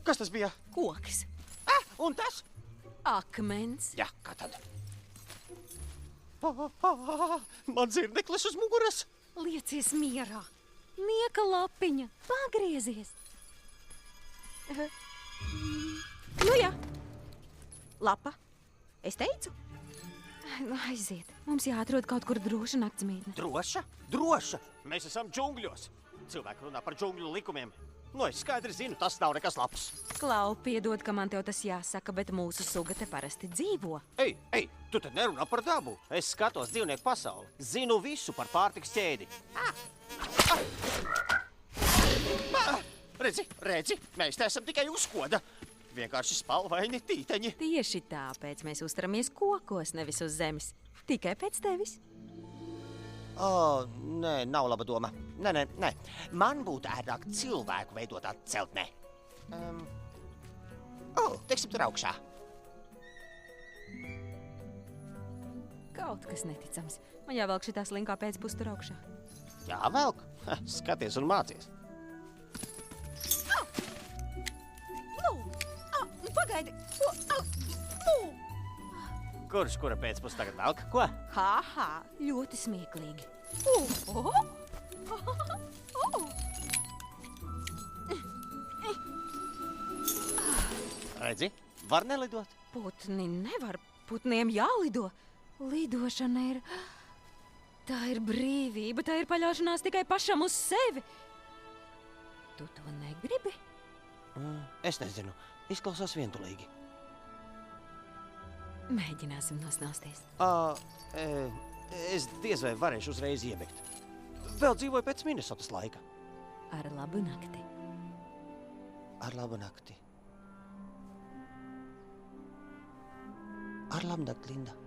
Kas tas bija? Koks. Un tas? Akmens. Jā, kā tad? Man zirneklis uz muguras. Liecies mierā. Nieka lapiņa. Pagriezies. Nu jā. Lapa. Es teicu. Nu, aiziet. Mums jāatrod kaut kur droša naktsmītne. Droša? Droša! Mēs esam džungļos. Cilvēki runā par džungļu likumiem. Nu, es skaidri zinu, tas nav nekas labs. Klau, piedod, ka man tev tas jāsaka, bet mūsu suga te parasti dzīvo. Ej, tu te nerunā par dabu. Es skatos dzīvnieku pasauli. Zinu visu par pārtiks ķēdi. Redzi, mēs te esam tikai uzkoda. Vienkārši spalvaini tīteņi. Tieši tāpēc mēs uzturamies kokos, nevis uz zemes. Tikai pēc tevis. Nē, nav laba doma. Nē. Man būtu ērtāk cilvēku veidotā celtnē. Teiksim, tur augšā. Kaut kas neticams. Man jāvelk šitā slinkā pēcpus tur augšā. Jāvelk? Skaties un mācies. Pagaidi! Kurš kura pēcpus tagad velk? Ko? Ha, ļoti smieklīgi. Redzi, var nelidot? Putni nevar. Putniem jālido. Lidošana ir... Tā ir brīvība, tā ir paļaušanās tikai pašam uz sevi. Tu to negribi? Es nezinu. Izklausās vientulīgi. Mēģināsim nosnausties. Es diez vai varēšu uzreiz iebegt. Vēl dzīvoju pēc Minnesotas laika. Ar labu nakti. Ar labu nakti. Ar labu nakti, Linda.